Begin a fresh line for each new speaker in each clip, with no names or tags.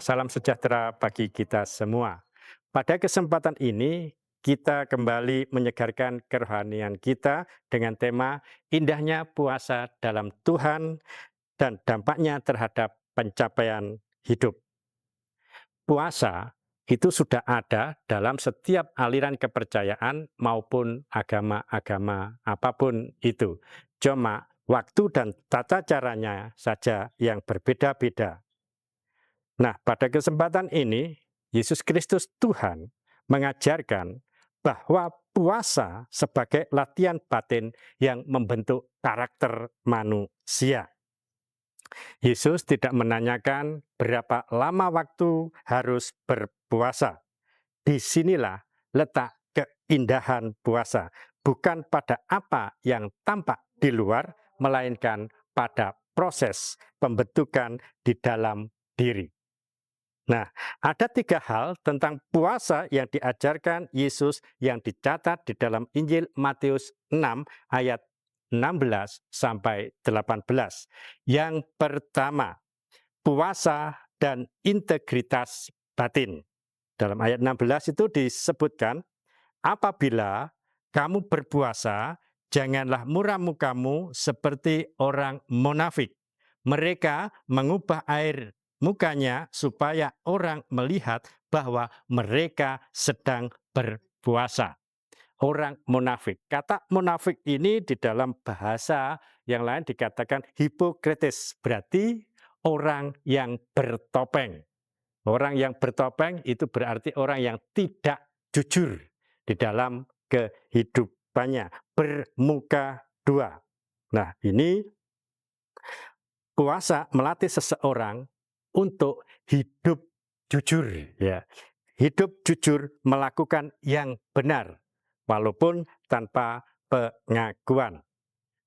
Salam sejahtera bagi kita semua. Pada kesempatan ini, kita kembali menyegarkan kerohanian kita dengan tema indahnya puasa dalam Tuhan dan dampaknya terhadap pencapaian hidup. Puasa itu sudah ada dalam setiap aliran kepercayaan maupun agama-agama apapun itu. Cuma waktu dan tata caranya saja yang berbeda-beda. Nah, pada kesempatan ini, Yesus Kristus Tuhan mengajarkan bahwa puasa sebagai latihan batin yang membentuk karakter manusia. Yesus tidak menanyakan berapa lama waktu harus berpuasa. Disinilah letak keindahan puasa, bukan pada apa yang tampak di luar, melainkan pada proses pembentukan di dalam diri. Nah, ada 3 hal tentang puasa yang diajarkan Yesus yang dicatat di dalam Injil Matius 6 ayat 16 sampai 18. Yang pertama, puasa dan integritas batin. Dalam ayat 16 itu disebutkan, apabila kamu berpuasa, janganlah muram mukamu seperti orang munafik. Mereka mengubah air mukanya supaya orang melihat bahwa mereka sedang berpuasa. Orang munafik. Kata munafik ini di dalam bahasa yang lain dikatakan hipokrites, berarti orang yang bertopeng. Orang yang bertopeng itu berarti orang yang tidak jujur di dalam kehidupannya, bermuka dua. Nah, ini puasa melatih seseorang untuk hidup jujur, ya. Hidup jujur melakukan yang benar walaupun tanpa pengakuan.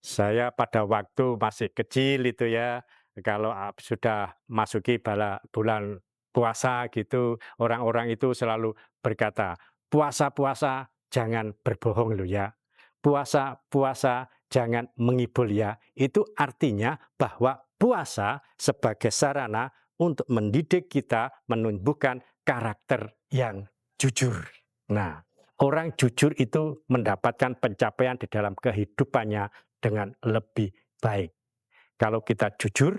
Saya pada waktu masih kecil itu ya, kalau sudah masuki bulan puasa gitu, orang-orang itu selalu berkata, "Puasa-puasa jangan berbohong loh ya. Puasa-puasa jangan mengibul ya." Itu artinya bahwa puasa sebagai sarana untuk mendidik kita menumbuhkan karakter yang jujur. Nah, orang jujur itu mendapatkan pencapaian di dalam kehidupannya dengan lebih baik. Kalau kita jujur,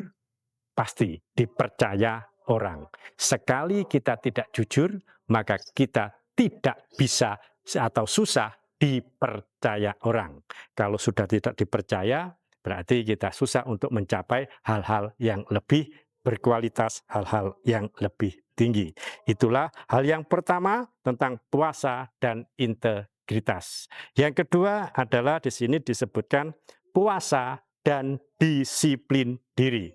pasti dipercaya orang. Sekali kita tidak jujur, maka kita tidak bisa atau susah dipercaya orang. Kalau sudah tidak dipercaya, berarti kita susah untuk mencapai hal-hal yang lebih berkualitas, hal-hal yang lebih tinggi. Itulah hal yang pertama tentang puasa dan integritas. Yang kedua adalah di sini disebutkan puasa dan disiplin diri.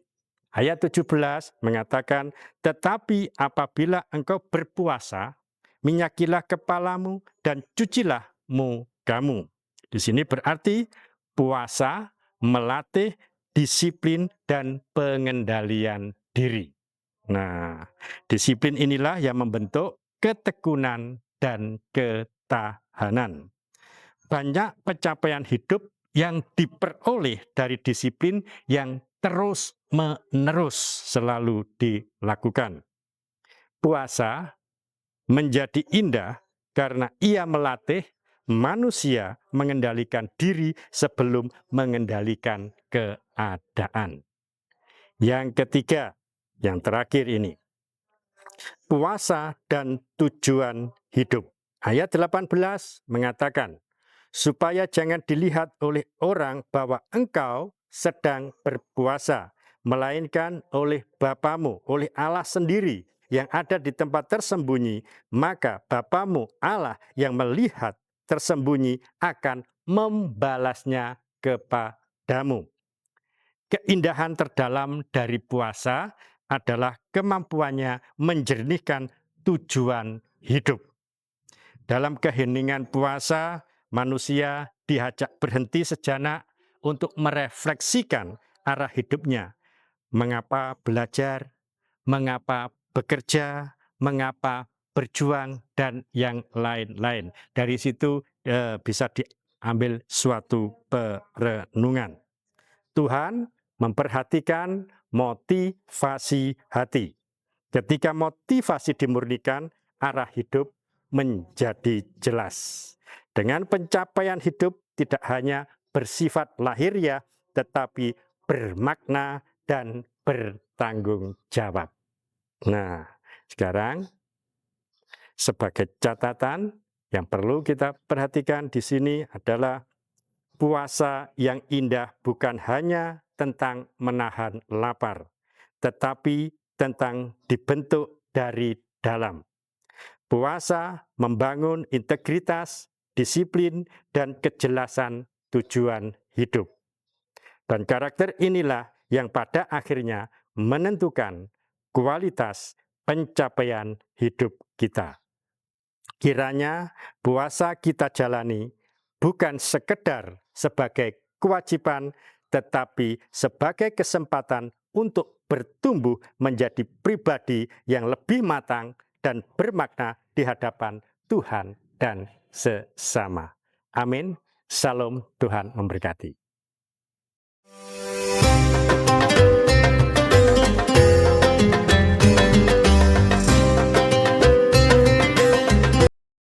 Ayat 17 mengatakan, tetapi apabila engkau berpuasa, minyakilah kepalamu dan cucilah mukamu. Di sini berarti puasa melatih disiplin dan pengendalian diri. Nah, disiplin inilah yang membentuk ketekunan dan ketahanan. Banyak pencapaian hidup yang diperoleh dari disiplin yang terus-menerus selalu dilakukan. Puasa menjadi indah karena ia melatih manusia mengendalikan diri sebelum mengendalikan keadaan. Yang ketiga, yang terakhir ini, puasa dan tujuan hidup. Ayat 18 mengatakan, supaya jangan dilihat oleh orang bahwa engkau sedang berpuasa, melainkan oleh Bapamu, oleh Allah sendiri yang ada di tempat tersembunyi, maka Bapamu Allah yang melihat tersembunyi akan membalasnya kepadamu. Keindahan terdalam dari puasa adalah kemampuannya menjernihkan tujuan hidup. Dalam keheningan puasa, manusia diajak berhenti sejenak untuk merefleksikan arah hidupnya. Mengapa belajar, mengapa bekerja, mengapa berjuang, dan yang lain-lain. Dari situ bisa diambil suatu perenungan. Tuhan memperhatikan motivasi hati. Ketika motivasi dimurnikan, arah hidup menjadi jelas. Dengan pencapaian hidup tidak hanya bersifat lahiriah, tetapi bermakna dan bertanggung jawab. Nah, sekarang sebagai catatan yang perlu kita perhatikan di sini adalah puasa yang indah bukan hanya tentang menahan lapar, tetapi tentang dibentuk dari dalam. Puasa membangun integritas, disiplin, dan kejelasan tujuan hidup. Dan karakter inilah yang pada akhirnya menentukan kualitas pencapaian hidup kita. Kiranya puasa kita jalani bukan sekedar sebagai kewajiban, tetapi sebagai kesempatan untuk bertumbuh menjadi pribadi yang lebih matang dan bermakna di hadapan Tuhan dan sesama. Amin. Salam, Tuhan memberkati.